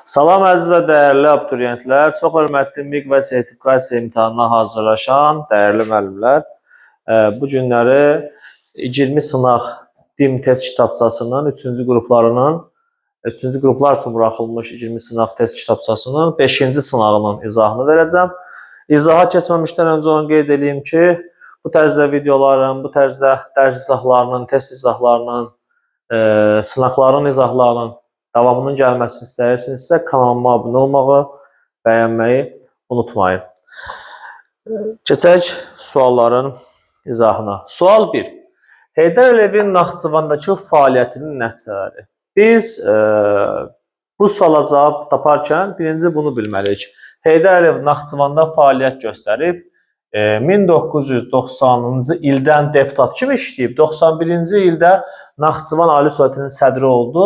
Salam əziz və dəyərli abituriyentlər, çox hörmətli MİQ və sertifikasiya imtahanına hazırlaşan dəyərli müəllimlər. Bu günləri 20 sınaq DİM test kitabçasının 3-cü qruplar üçün buraxılmış 20 sınaq test kitabçasının 5-ci sınağının izahını verəcəm. İzaha keçməmişdən öncə onu qeyd edeyim ki, bu tərzdə videoların, bu tərzdə dərs izahlarının, test izahlarının, sınaqların izahlarının davamının gəlməsini istəyirsinizsə, kanalıma abunə olmağı, bəyənməyi unutmayın. Keçək sualların izahına. Sual 1. Heydər Əliyevin Naxçıvandakı fəaliyyətinin nəticələri. Biz bu suala cavab taparkən birinci bunu bilməliyik. Heydər Əliyev Naxçıvanda fəaliyyət göstərib. 1990-cı ildən deputat kimi işləyib. 91-ci ildə Naxçıvan Ali Sovetinin sədri oldu.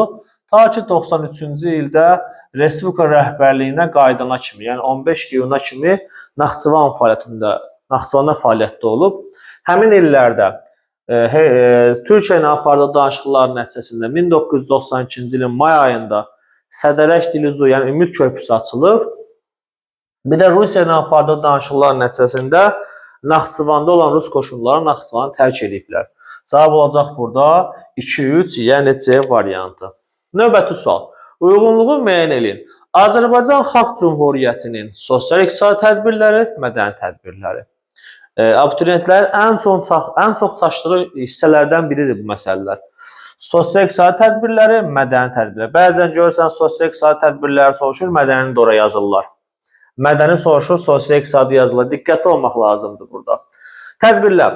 Ta ki 93-cü ildə Respublika rəhbərliyinə qaydana kimi, yəni 15 iyuna kimi Naxçıvanda fəaliyyətdə olub. Həmin illərdə Türkiyə ilə apardığı danışıqlar nəticəsində 1992-ci ilin may ayında Sədərək Diluzu, yəni Ümid Körpüsü açılıb. Bir də Rusiya ilə apardığı danışıqlar nəticəsində Naxçıvanda olan Rus qoşunları Naxçıvanı tərk ediblər. Cavab olacaq burada 2-3, yəni C variantı. Növbəti sual. Uyğunluğu müəyyən edin. Azərbaycan Xalq Cümhuriyyətinin sosial-iqtisadi tədbirləri, mədəni tədbirləri. Abituriyentlərin ən çox çaşdığı hissələrdən biridir bu məsələlər. Sosial-iqtisadi tədbirləri, mədəni tədbirləri. Bəzən görürsən sosial-iqtisadi tədbirləri soruşur, mədəni də ora yazırlar. Mədəni soruşur, sosial-iqtisadi yazılır. Diqqətli olmaq lazımdır burada. Tədbirlər.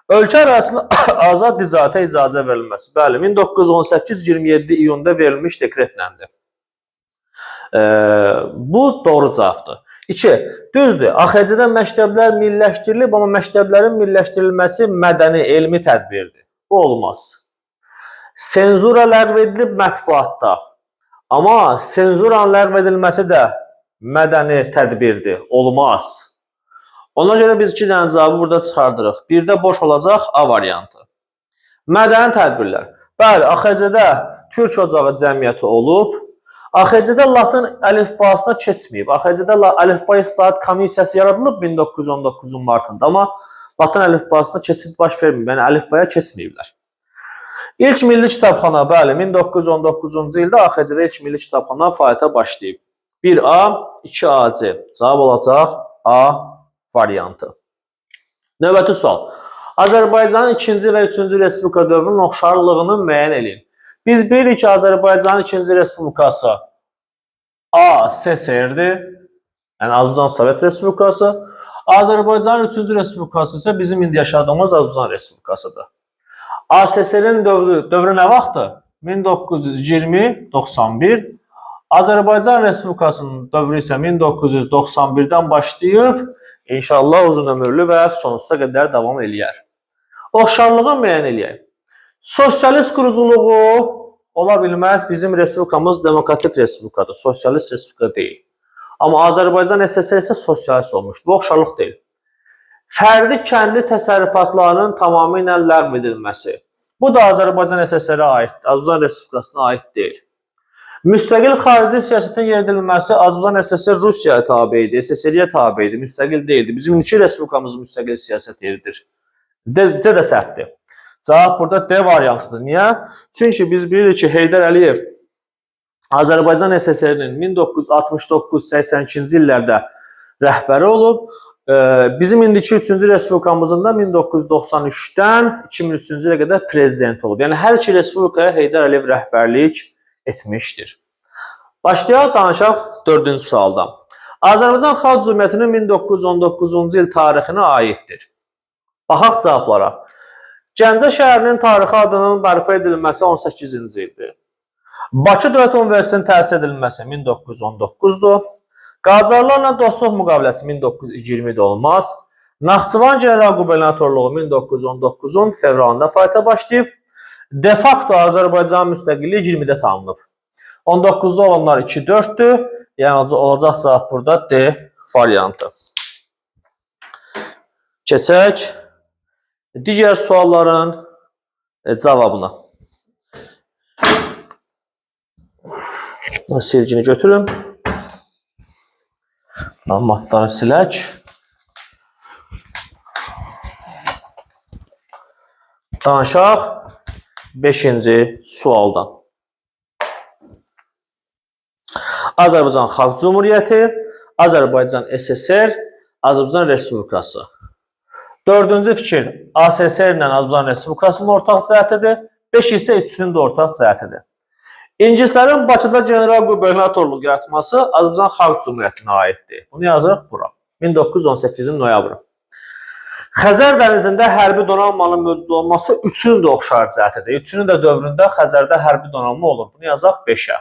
Ölkə arasında azad ticarətə icazə verilməsi. Bəli, 1918-27 iyunda verilmiş dekretləndir. Bu doğru cavabdır. 2. Düzdür, AXC-də məktəblər milliləşdirilib, amma məktəblərin milliləşdirilməsi mədəni, elmi tədbirdir. Bu olmaz. Senzura ləğv edilib mətbuatda. Amma senzuranın ləğv edilməsi də mədəni tədbirdir. Olmaz. Ona görə biz 2 dənə cavabı burada çıxardırıq. Bir də boş olacaq A variantı. Mədəni tədbirlər. Bəli, AXC-də Türk Ocağı cəmiyyəti olub. AXC-də Latın əlifbasına keçməyib. AXC-də əlifba islahat komissiyası yaradılıb 1919-cu martında. Amma Latın əlifbasına keçid baş verməyib. Yəni əlifbaya keçməyiblər. İlk milli kitabxana, bəli, 1919-cu ildə AXC-də ilk milli kitabxana fəaliyyətə başlayıb. 1A, 2AC. Cavab olacaq A variantı. Növbəti sual. Azərbaycanın 2-ci və 3-cü Respublika dövrünün oxşarlığını müəyyən edin. Biz bilirik ki, Azərbaycanın 2-ci Respublikası A. SSR-dir. Yəni Azərbaycan Sovet Respublikası. Azərbaycanın 3-cü Respublikası isə bizim indi yaşadığımız Azərbaycan Respublikasıdır. ASSR-in dövrü nə vaxtdır? 1920-91. Azərbaycan Respublikasının dövrü isə 1991-dən başlayıb, inşallah uzun ömürlü və sonsuza qədər davam eləyər. Oxşarlığı müəyyən eləyək. Sosialist quruculuğu ola bilməz, bizim respublikamız demokratik respublikadır, sosialist respublika deyil. Amma Azərbaycan SSR isə sosialist olmuşdur, bu oxşarlıq deyil. Fərdi kəndi təsərrüfatlarının tamamilə ləğv edilməsi. Bu da Azərbaycan SSR-ə aiddir, Azərbaycan Respublikasına aid deyil. Müstəqil xarici siyasətin yeridilməsi Azərbaycan SSR Rusiyaya tabe idi, SSR-yə tabe idi, müstəqil deyildi. Bizim iki respublikamız müstəqil siyasət yeridir. C də səhvdir. Cavab burada D variantıdır. Niyə? Çünki biz bilirik ki, Heydər Əliyev Azərbaycan SSR-nin 1969-82-ci illərdə rəhbəri olub. Bizim indiki 3-cü respublikamızın da 1993-dən 2003-cü ilə qədər prezident olub. Yəni hər iki respublikaya Heydər Əliyev rəhbərlik etmişdir. Başlayaq, danışaq 4-cü sualdan. Azərbaycan Xalq Cümhuriyyətinin 1919-cu il tarixinə aiddir. Baxaq cavablara. Gəncə şəhərinin tarixi adının bərpa edilməsi 18-ci ildir. Bakı Dövlət Universitetinin təsis edilməsi 1919-dur. Qacarlarla dostluq müqaviləsi 1920-də olmaz. Naxçıvan General Qubernatorluğu 1919-un fevralında fəaliyyətə başlayıb. De facto Azərbaycan müstəqilliyi 20-də tanınıb. 19-da olanlar 2-4-dür. Yəni olacaq cavab burada D variantı. Keçək digər sualların cavabına. Silgini götürün. Məlumatları silək. Danışaq 5-ci sualdan. Azərbaycan Xalq Cümhuriyyəti, Azərbaycan SSR, Azərbaycan Respublikası. Dördüncü fikir, ASSR ilə Azərbaycan Respublikasının ortaq cəhətidir. 5 isə üçünün də ortaq cəhətidir. İngilislərin Bakıda general qubernatorluq yaratması Azərbaycan Xalq Cümhuriyyətinə aiddir. Bunu yazırıq bura. 1918-in noyabrı. Xəzər dənizində hərbi donanmanın mövcud olması üçünün də oxşar cəhətidir. Üçünün də dövründə Xəzərdə hərbi donanma olur. Bunu yazaq 5-ə.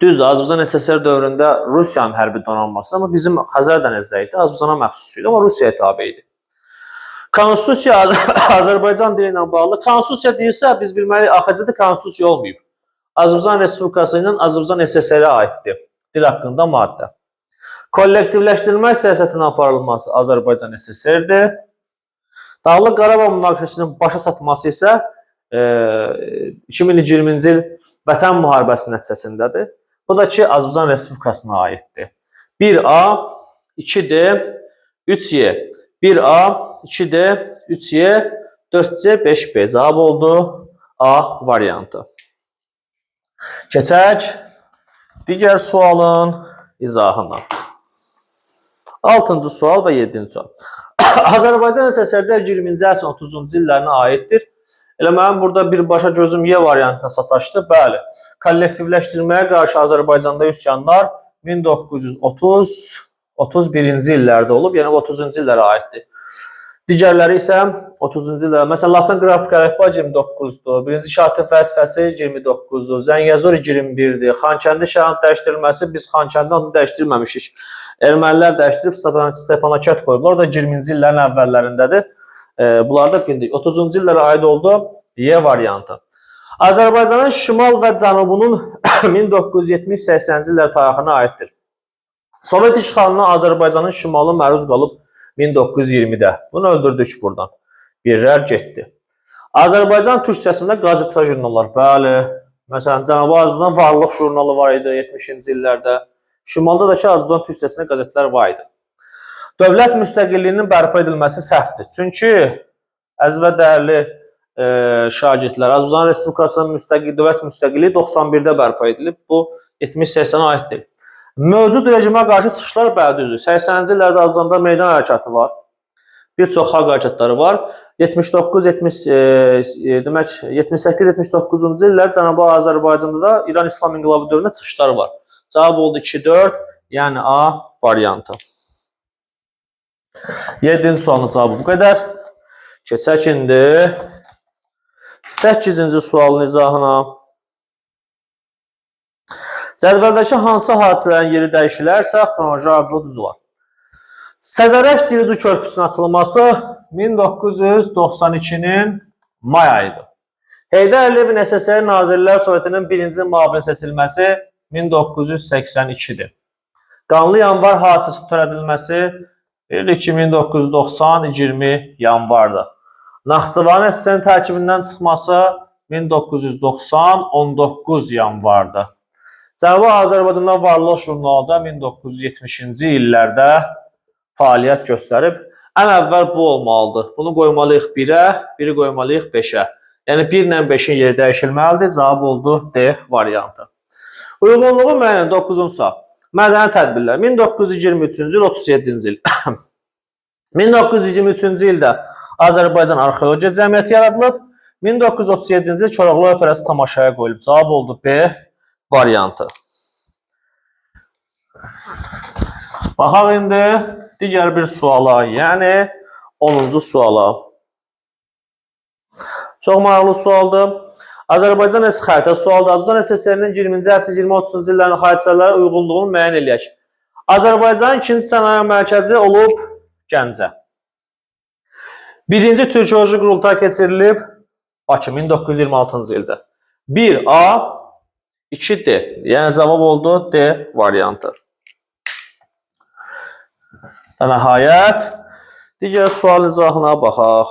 Düzdür, Azərbaycan SSR dövründə Rusiyanın hərbi donanması, amma bizim Xəzər dənizdə idi, Azərbaycana məxsus idi, amma Rusiyaya tabe idi. Konstitusiya Azərbaycan dili ilə bağlı. Konstitusiya deyirsə, biz bilməliyik, AXC-də konstitusiya olmayıb. Azərbaycan Respublikası ilə Azərbaycan SSR-ə aiddir. Dil haqqında maddə. Kollektivləşdirilmə siyasətinin aparılması Azərbaycan SSR-dir. Dağlıq Qarabağ münaqişəsinin başa çatması isə 2020-ci il Vətən müharibəsi nəticəsindədir. Bu da ki, Azərbaycan Respublikasına aiddir. 1A, 2D, 3Y. 1A, 2D, 3Y, 4C, 5B. Cavab oldu A variantı. Keçək digər sualın izahına. 6-cı sual və 7-ci sual. Azərbaycan SSR-də 20-ci əsrin 30-cu illərinə aiddir. Elə mənim burada birbaşa gözüm Y variantına sataşdı. Bəli, kollektivləşdirməyə qarşı Azərbaycanda üsyanlar 1930-31-ci illərdə olub, yəni 30-cu illərə aiddir. Digərləri isə 30-cu illərə, məsələn, Latin qrafik əlifba 29-dur, birinci şartın fəlsəfəsi 29-dur, Zəngəzur 21-dir, Xankəndi şəhərinin dəyişdirilməsi, biz Xankəndi onu dəyişdirməmişik. Ermənilər dəyişdirib Stepanakert qoyublar, o da 20-ci illərin əvvəllərindədir. Bunlar da bildik. 30-cu illərə aid oldu Y variantı. Azərbaycanın şimal və cənubunun 1970-80-ci illər tarixinə aiddir. Sovet işğalına Azərbaycanın şimalı məruz qalıb 1920-də. Bunu öldürdük buradan. Birlər getdi. Azərbaycan türkçəsində qəzet və jurnallar. Bəli. Məsələn, Cənubi Azərbaycan Varlıq jurnalı var idi 70-ci illərdə. Şimalda da ki, Azərbaycan türkçəsində qəzetlər var idi. Dövlət müstəqilliyinin bərpa edilməsi səhvdir. Çünki əziz və dəyərli şagirdlər, Azərbaycan Respublikasının dövlət müstəqilliyi 91-də bərpa edilib. Bu 70-80-ə aiddir. Mövcud rejimə qarşı çıxışlar bədildir. 80-ci illərdə Azərbaycanda meydan hərəkatı var. Bir çox xalq hərəkatları var. 78-79-cu illər Cənubi Azərbaycanda da İran İslam İnqilabı dövründə çıxışlar var. Cavab oldu 2-4, yəni A variantı. 7-ci sualın cavabı bu qədər. Keçək indi 8-ci sualın izahına. Cədvəldəki hansı hadisələrin yeri dəyişilərsə, xronoloji ardıcıl düzülər. Sədərək Dirici körpüsünün açılması 1992-nin may ayıdır. Heydər Əliyevin SSR Nazirlər Sovetinin birinci müavini seçilməsi 1982-dir. Qanlı yanvar hadisəsi törədilməsi 1990-20 yanvardır. Naxçıvanın SSR tərkibindən çıxması 1990-19 yanvardır. Cənubi Azərbaycanda Varlıq jurnalı 1970-ci illərdə fəaliyyət göstərib. Ən əvvəl bu olmalıdır. Bunu qoymalıyıq 1-ə, biri qoymalıyıq 5-ə. Yəni 1 ilə 5-in yeri dəyişilməlidir. Cavab oldu D variantı. Uyğunluğu müəyyən 9-cu sual. Mədəni tədbirlər. 1923-cü il, 37-ci il. 1923-cü ildə Azərbaycan Arxeologiya Cəmiyyəti yaradılıb. 1937-ci il Koroğlu operası tamaşaya qoyulub. Cavab oldu B variantı. Baxaq indi digər bir suala, yəni 10-cu suala. Çox maraqlı sualdır. Azərbaycan xəritə sualdır. Azərbaycan SSR-nin 20-ci əsr 20-30-cu illərin hadisələrə uyğunluğunu müəyyən eləyək. Azərbaycanın ikinci sənaye mərkəzi olub Gəncə. Birinci Türkoloji qurultay keçirilib Bakı 1926-cı ildə. 1A, 2D. Yəni cavab oldu D variantı. Və nəhayət, digər sual izahına baxaq.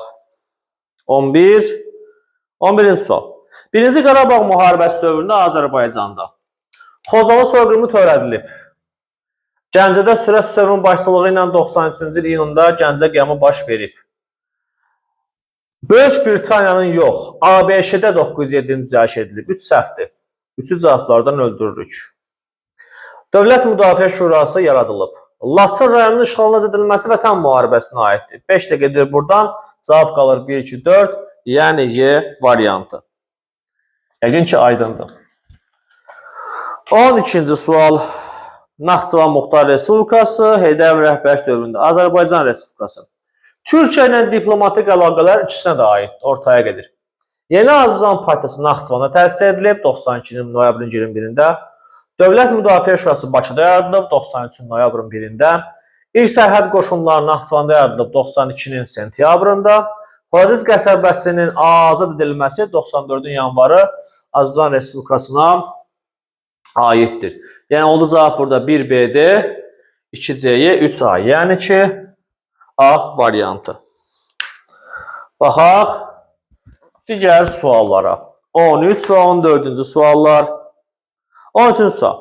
11-ci sual. Birinci Qarabağ müharibəsi dövründə Azərbaycanda Xocalı soyqırımı törədilib. Gəncədə Sürət Hüseynovun başçılığı ilə 93-cü il iyununda Gəncə qiyamı baş verib. Böyük Britaniyanın yox, ABŞ-də 907-ci cəhş edilib. 3 səhvdir. 3-ü cavablardan öldürürük. Dövlət Müdafiə Şurası yaradılıb. Laçın rayonunun işğalına edilməsi Vətən müharibəsinə aiddir. 5 də gedir buradan. Cavab qalır 1, 2, 4. Yəni Y variantı. Yəqin ki, aydındır. 12-ci sual. Naxçıvan Muxtar Respublikası, Heydər Əliyev rəhbərlik dövründə Azərbaycan Respublikası. Türkiyə ilə diplomatik əlaqələr ikisinə də aiddir, ortaya gedir. Yeni Azərbaycan Partiyası Naxçıvanda təsis edilib 92 noyabrın 21-də. Dövlət Müdafiə Şurası Bakıda yaradılıb 93 noyabrın 1-də. İlk sərhəd qoşunları Naxçıvanda yaradılıb 92-nin sentyabrında. Horadiz qəsəbəsinin azad edilməsi 94-ün yanvarı Azərbaycan Respublikasına aiddir. Yəni oldu cavab burada 1B-dir, 2C-yə 3A. Yəni ki, A variantı. Baxaq digər suallara. 13 və 14-cü suallar. 13-cü sual.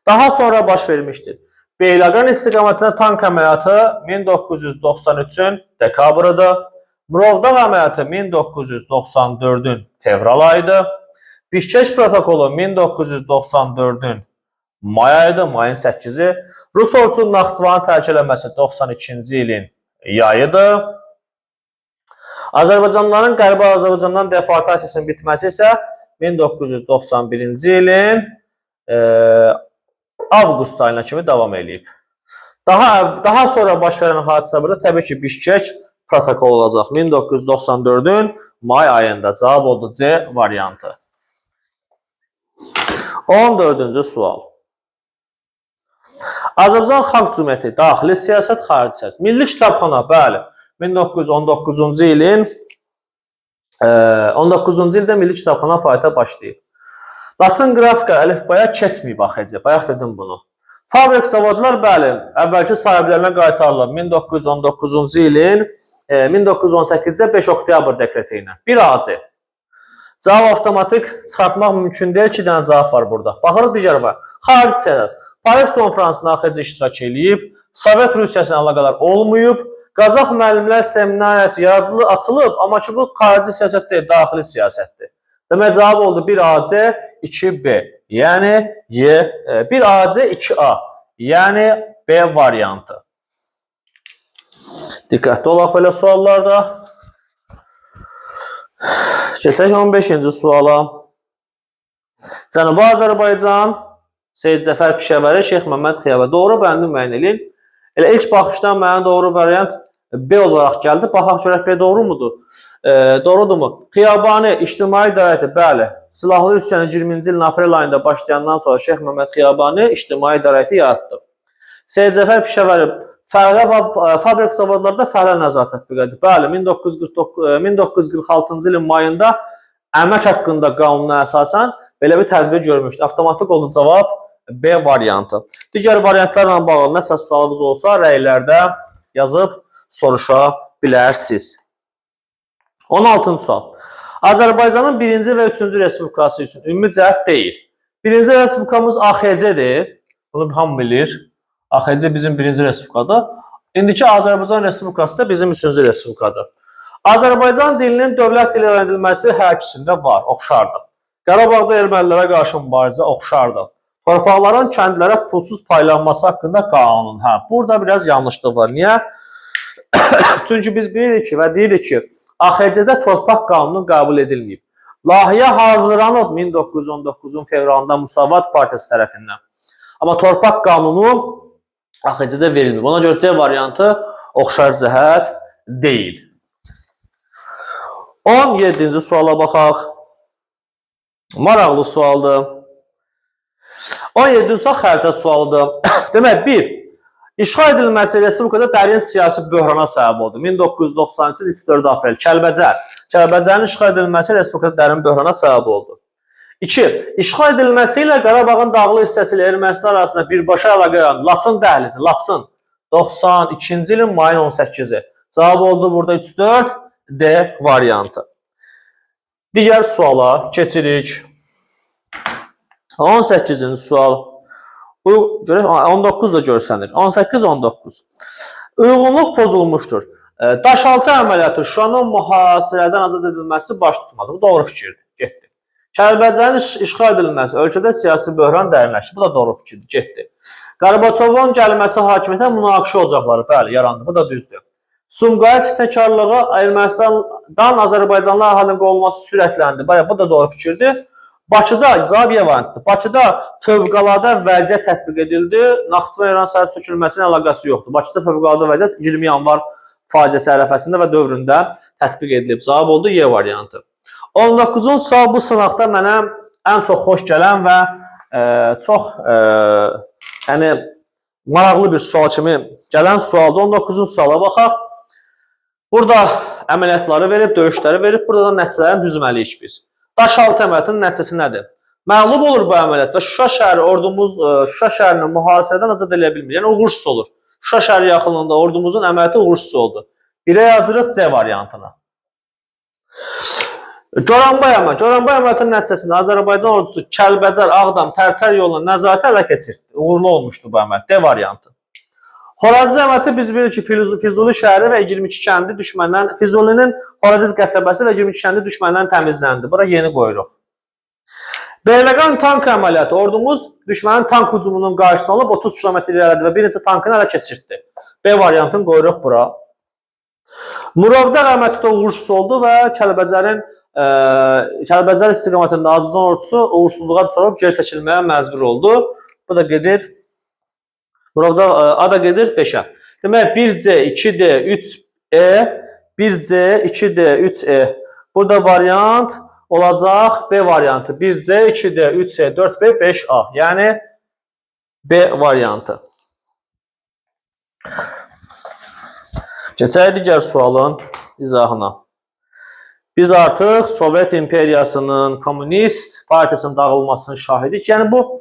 Daha sonra baş vermişdir. Beyləqan istiqamətində tank əməliyyatı 1993-ün dekabrıdır. Murovdağ əməliyyatı 1994-ün fevral ayıdır. Bişkek protokolu 1994-ün may ayıdır, mayın 8-i. Rus ordusunun Naxçıvanı tərk eləməsi 92-ci ilin yayıdır. Azərbaycanlıların Qərbi Azərbaycandan deportasiyasının bitməsi isə 1991-ci ilin avqust ayına kimi davam edib. Daha sonra baş verən hadisə burada təbii ki, Bişkek protokolu olacaq 1994-ün may ayında. Cavab oldu C variantı. 14-cü sual. Azərbaycan Xalq Cümhuriyyəti daxili siyasət, xarici siyasət. Milli Kitabxana, bəli, 1919-cu ilin 19-cu ildə Milli Kitabxana fəaliyyətə başlayıb. Latın qrafika əlifbaya keçməyib AXC, bayaq dedim bunu. Fabrik zavodlar, bəli, əvvəlki sahiblərinə qaytarılıb 1919-cu ilin 1918-də 5 oktyabr dekreti ilə. 1AC. Cavab avtomatik çıxartmaq mümkün deyil, 2 dənə cavab var burada. Baxırıq digər var. Xarici siyasət. Paris konferansına AXC iştirak edib, Sovet Rusiyasına əlaqələr olmayıb, Qazax müəllimlər seminariyası yaradılıb, açılıb, amma ki bu xarici siyasət deyil, daxili siyasətdir. Demək cavab oldu 1AC, 2B. Yəni Y, 1AC, 2A. Yəni B variantı. Diqqətli olaq belə suallarda. Keçək 15-ci suala. Cənubi Azərbaycan, Seyid Cəfər Pişəvəri, Şeyx Məmməd Xiyabə. Doğru bəndi müəyyən edin. Elə ilk baxışdan mənə doğru variant B olaraq gəldi. Baxaq görək B doğru mudur? Doğrudurmu? Xiyabani İctimai İdarəti, bəli. Silahlı üsyanı 20-ci ilin aprel ayında başlayandan sonra Şeyx Məmməd Xiyabani İctimai İdarəti yaratdı. Seyid Cəfər Pişəvəri fabrik zavodlarda fəaliyyət nəzarət tətbiq edir. Bəli, 1946-cı ilin mayında əmək haqqında qanuna əsasən belə bir tədbir görmüşdü. Avtomatik oldu cavab B variantı. Digər variantlarla bağlı nəsə sualınız olsa rəylərdə yazıb soruşa bilərsiniz. 16-cı sual. Azərbaycanın 1-ci və 3-cü Respublikası üçün ümumi cəhət deyil. 1-ci Respublikamız AXC-dir. Bunu hamı bilir. AXC bizim 1-ci Respublikadır. İndiki Azərbaycan Respublikası da bizim 3-cü Respublikadır. Azərbaycan dilinin dövlət dili elan edilməsi hər ikisində var, oxşardır. Qarabağda ermənilərə qarşı mübarizə oxşardır. Torpaqların kəndlərə pulsuz paylanması haqqında qanun. Burada biraz yanlışlıq var. Niyə? Çünki biz bilirik ki və deyirik ki, AXC-də torpaq qanunu qəbul edilməyib. Layihə hazırlanıb 1919-un fevralında Müsavat Partiyası tərəfindən. Amma torpaq qanunu AXC-də verilməyib. Ona görə C variantı oxşar cəhət deyil. 17-ci suala baxaq. Maraqlı sualdır. 17-ci sual xəritə sualıdır. Demək, 1. İşğal edilməsi Respublikada dərin siyasi böhrana səbəb oldu. 1993-cü 3-4 aprel Kəlbəcərin işğal edilməsi Respublikada dərin böhrana səbəb oldu. 2. İşğal edilməsi ilə Qarabağın dağlı hissəsi ilə Ermənistan arasında birbaşa əlaqə yarandı. Laçın dəhlizi, Laçın. 92-ci ilin mayın 18-i. Cavab oldu burada 3-4 D variantı. Digər suala keçirik. 18-ci sual. görək 19 da görsənir. 18-19. Uyğunluq pozulmuşdur. Daşaltı əməliyyatı Şuşanın mühasirədən azad edilməsi baş tutmadı. Bu doğru fikirdir. Getdi. Kəlbəcərin işğal edilməsi ölkədə siyasi böhran dərinləşdi. Bu da doğru fikirdir. Getdi. Qarbaçovun gəlməsi hakimiyyətə münaqişə ocaqları bəli yarandı. Bu da düzdür. Sumqayıt fitnəkarlığı Ermənistandan Azərbaycanlı əhalinin qovulması sürətləndi. Bu da doğru fikirdir. Bakıda cavab variantdır. Bakıda fövqəladə vəziyyət tətbiq edildi. Naxçıvan-İran sərhəd sökülməsinin əlaqəsi yoxdur. Bakıda fövqəladə vəziyyət 20 yanvar faciəsi ərəfəsində və dövründə tətbiq edilib. Cavab oldu Y variantı. 19-cu sual bu sınaqda mənə ən çox xoş gələn və çox maraqlı bir sual kimi gələn sualdır. 19-cu suala baxaq. Burada əməliyyatları verib, döyüşləri verib, burada da nəticələrini düzməliyik biz. Daşaltı əməliyyatının nəticəsi nədir? Məğlub olur bu əməliyyat və Şuşa şəhəri ordumuz Şuşa şəhərini mühasirədən azad edə bilmir. Yəni uğursuz olur. Şuşa şəhəri yaxınlığında ordumuzun əməliyyatı uğursuz oldu. 1-ə yazırıq C variantına. Goranboy əməliyyatının nəticəsində Azərbaycan ordusu Kəlbəcər, Ağdam, Tərtər yoluna nəzarətə ələ keçirdi. Uğurlu olmuşdu bu əməliyyat. D variantı. Horadiz əməliyyatı biz bilirik ki, Füzuli şəhəri və 22 kəndi düşməndən, Füzulinin Horadiz qəsəbəsi və 22 kəndi düşməndən təmizləndi. Bura yeni qoyuruq. Beyləqan tank əməliyyatı. Ordumuz düşmənin tank hücumunun qarşısını alıb 30 km irəlilədi və bir neçə tankını ələ keçirdi. B variantını qoyuruq bura. Murovdağ əməliyyatı da uğursuz oldu və Kəlbəcər istiqamətində Azərbaycan ordusu uğursuzluğa düşərək geri çəkilməyə məcbur oldu. Bu da gedir. Murovdağ A da gedir 5-ə. Demək 1C, 2D, 3E, 1C, 2D, 3E. Burada variant olacaq B variantı. 1C, 2D, 3E, 4B, 5A. Yəni B variantı. Keçək digər sualın izahına. Biz artıq Sovet İmperiyasının, Komünist Partiyasının dağılmasının şahidik. Yəni bu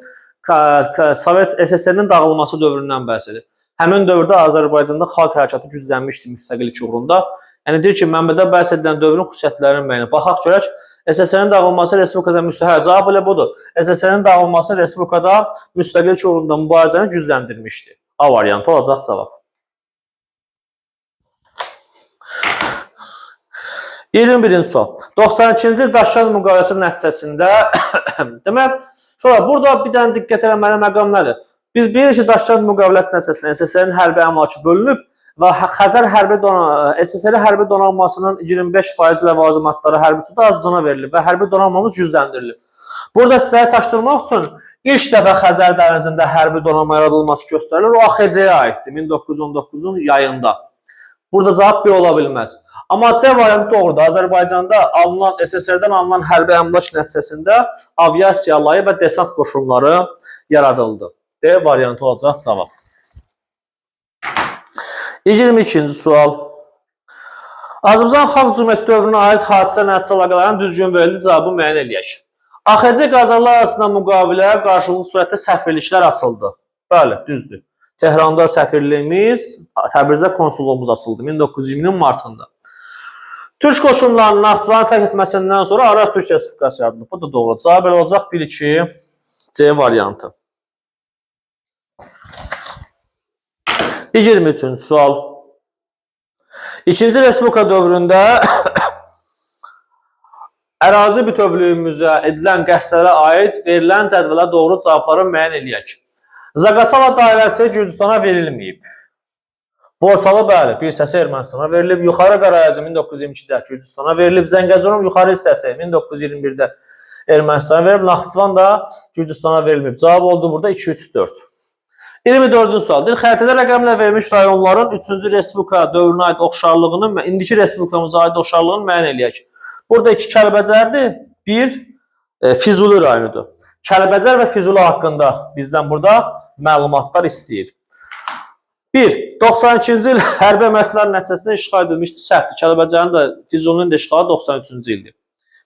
Sovet SSR-nin dağılması dövründən bəhs edir. Həmin dövrdə Azərbaycanda xalq hərəkatı güclənmişdi müstəqillik uğrunda. Yəni deyir ki, mənbədə bəhs edilən dövrün xüsusiyyətlərini müəyyən. Baxaq görək, SSR-nin dağılması Respublikada müstəqillik. Cavab elə budur. SSR-nin dağılması Respublikada müstəqillik uğrunda mübarizəni gücləndirmişdi. A variantı olacaq cavab. 21-ci sual. 92-ci il Daşkənd müqaviləsinin nəticəsində demək, burada bir dənə diqqət eləməli məqam nədir? Biz bilirik ki, Daşkənd müqaviləsinin nəticəsində SSR-in hərbi əmlakı bölünüb və SSR hərbi donanmasının 25% ləvazimatları hərbiçidə Azərbaycana verilib və hərbi donanmamız gücləndirilib. Burada sizləri çaşdırmaq üçün ilk dəfə Xəzər dənizində hərbi donanma yaradılması göstərilir. O AXC-yə aiddir 1919-un yayında. Burada cavab B ola bilməz. Amma D variantı doğrudur. Azərbaycanda SSR-dən alınan hərbi əmlak nəticəsində aviasiya alayı və desant qoşunları yaradıldı. D variantı olacaq cavab. 22-ci sual. Azərbaycan Xalq Cümhuriyyəti dövrünə aid hadisə nəticə əlaqələrin düzgün verildiyi cavabı müəyyən eləyək. AXC Qacarlar arasında müqaviləyə qarşılıqlı surətdə səfirliklər açıldı. Bəli, düzdür. Tehranda səfirliyimiz, Təbrizdə konsulluğumuz açıldı 1920-nin martında. Türk qoşunlarının Naxçıvanı tərk etməsindən sonra Araz Türkiyə Respublikası yaradılıb. Bu da doğru. Cavab elə olacaq 1-2 C variantı. 23-cü sual. İkinci Respublika dövründə ərazi bütövlüyümüzə edilən qəsdlərə aid verilən cədvələ doğru cavabları müəyyən eləyək. Zaqatala dairəsi Gürcüstana verilməyib. Borçalı bəli, bir hissəsi Ermənistana verilib. Yuxarı Qarayazı 1922-də Gürcüstana verilib. Zəngəzurun yuxarı hissəsi 1921-də Ermənistana verilib. Naxçıvan da Gürcüstana verilməyib. Cavab oldu burada 2-3-4. 24-cü sual. Xəritədə rəqəmlə verilmiş rayonların 3-cü Respublika dövrünə aid oxşarlığını və indiki Respublikamıza aid oxşarlığını müəyyən eləyək. Burada 2 Kəlbəcərdir, 1 Füzuli rayonudur. Kəlbəcər və Füzuli haqqında bizdən burada məlumatlar istəyir. 1. 92-ci il hərbi əməliyyatların nəticəsində işğal edilmişdir. Səhvdir. Kəlbəcərin də Füzulinin də işğalı 93-cü ildir.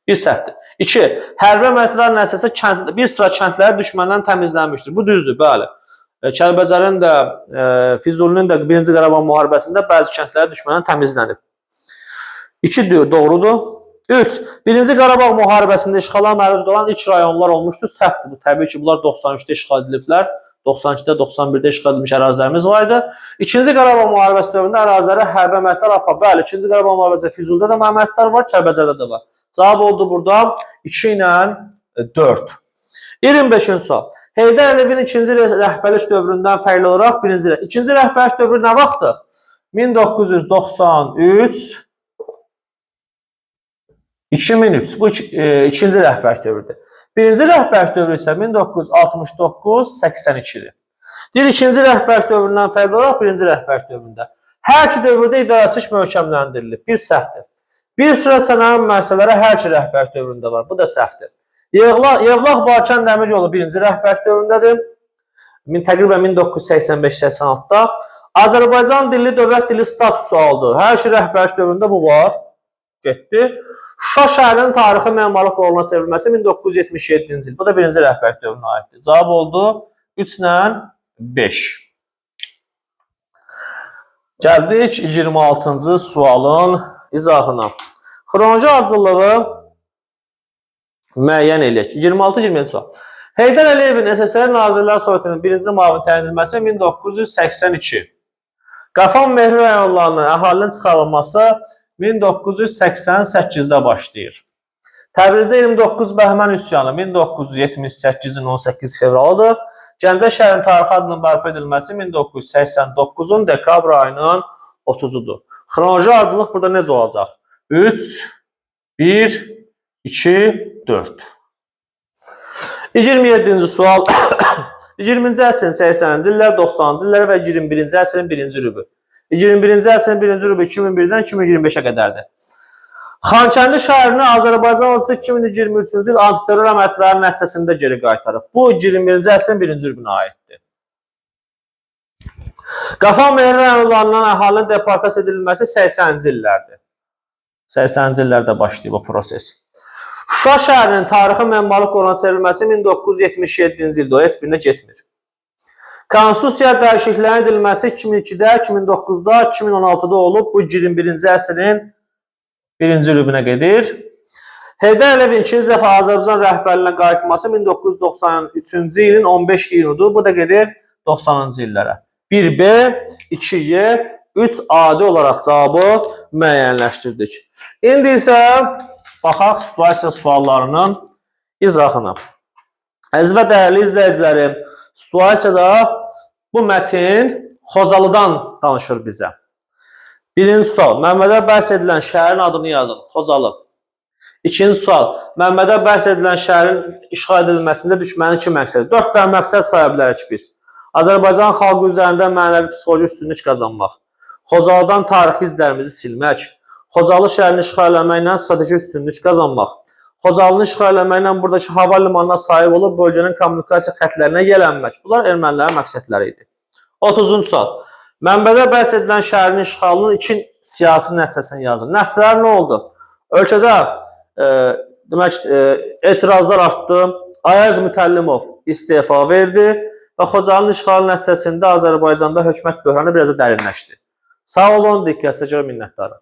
Bir səhvdir. 2. Hərbi əməliyyatların nəticəsində bir sıra kəndləri düşməndən təmizlənmişdir. Bu düzdür, bəli. Kəlbəcərin də Füzulinin də 1-ci Qarabağ müharibəsində bəzi kəndləri düşməndən təmizlənib. 2 doğrudur. 3. 1-ci Qarabağ müharibəsində işğala məruz qalan ilk rayonlar olmuşdur. Səhvdir bu. Təbii ki, bunlar 93-də işğal ediliblər. 92-də, 91-də işğal edilmiş ərazilərimiz var idi. İkinci Qarabağ müharibəsi dövründə ərazilərə hərbi əməliyyatlar aparıldı. Bəli, İkinci Qarabağ müharibəsi Füzulidə də əməliyyatlar var, Kəlbəcərdə də var. Cavab oldu burada 2 ilə 4. 25-ci sual. Heydər Əliyevin ikinci rəhbərlik dövründən fərqli olaraq ikinci rəhbərlik dövrü nə vaxtdır? 1993 2003. Bu ikinci rəhbərlik dövrüdür. Birinci rəhbərlik dövrü isə 1969-82-dir. Deyir, ikinci rəhbərlik dövründən fərqli olaraq birinci rəhbərlik dövründə. Hər iki dövrdə idarəçilik möhkəmləndirilib. Bir səhvdir. Bir sıra sənaye müəssisələri hər iki rəhbərlik dövründə var. Bu da səhvdir. Yevlax Bakən Dəmir yolu birinci rəhbərlik dövründədir. Təqribən 1985-86-da. Azərbaycan dilli dövlət dili statusu aldı. Hər iki rəhbərlik dövründə bu var. Getdi. Şuşa şəhərinin tarixi memarlıq qoluna çevrilməsi 1977-ci il. Bu da birinci rəhbərlik dövrünə aiddir. Cavab oldu 3 ilə 5. Gəldik 26-cı sualın izahına. Xronoloji ardıcıllığı müəyyən eləyək. 26-27 sual. Heydər Əliyevin SSR Nazirlər Sovetinin birinci müavini təyin edilməsi 1982. Qafan Mehri rayonlarının əhalinin çıxarılması 1988-də başlayır. Təbrizdə 29 Bəhmən üsyanı 1978-in 18 fevralıdır. Gəncə şəhərin tarixi adının bərpa edilməsi 1989-un dekabr ayının 30-udur. Xronoloji ardıcıllıq burada necə olacaq? 3, 1, 2, 4. 27-ci sual. 20-ci əsrin 80-ci illər, 90-cı illər və 21-ci əsrin 1-ci rübü. 21-ci əsrin 1-ci rübü 2001-dən 2025-ə qədərdir. Xankəndi şəhərini Azərbaycan ordusu 2023-cü il antiterror əməliyyatlarının nəticəsində geri qaytarıb. Bu 21-ci əsrin 1-ci rübünə aiddir. Qafan Mehri rayonlarından əhalinin deportasiya edilməsi 80-ci illərdir. 80-ci illərdə başlayıb o proses. Şuşa şəhərinin tarixi memarlıq qoluna çevrilməsi 1977-ci ildə, o heç birinə getmir. Konstitusiya dəyişikliklərin edilməsi 2002-də, 2009-da, 2016-da olub. Bu 21-ci əsrin 1-ci rübünə gedir. Heydər Əliyevin ikinci dəfə Azərbaycan rəhbərliyinə qayıtması 1993-cü ilin 15 iyunudur. Bu da gedir 90-cı illərə. 1B, 2Y, 3Adi olaraq cavabı müəyyənləşdirdik. İndi isə baxaq situasiya suallarının izahına. Əziz və dəyərli izləyicilərim, situasiyada bu mətin Xocalıdan danışır bizə. Birinci sual, Məmmədə bəhs edilən şəhərin adını yazın. Xocalı. İkinci sual, Məmmədə bəhs edilən şəhərin işğal edilməsində düşmənin 2 məqsədi. 4 dənə məqsəd saya bilərik biz. Azərbaycan xalqı üzərində mənəvi psixoloji üstünlük qazanmaq. Xocalıdan tarixi izlərimizi silmək. Xocalı şəhərini işğal eləməklə strateji üstünlük qazanmaq. Xocalını işğal eləməklə buradakı hava limanına sahib olub bölgənin kommunikasiya xətlərinə yiyələnmək. Bunlar ermənilərin məqsədləri idi. 30-cu sual. Mənbədə bəhs edilən şəhərin işğalının 2 siyasi nəticəsini yazın. Nəticələr nə oldu? Ölkədə etirazlar artdı. Ayaz Mütəllimov istefa verdi və Xocalının işğalı nəticəsində Azərbaycanda hökumət böhranı biraz da dərinləşdi. Sağ olun, diqqətinizə görə minnətdarım.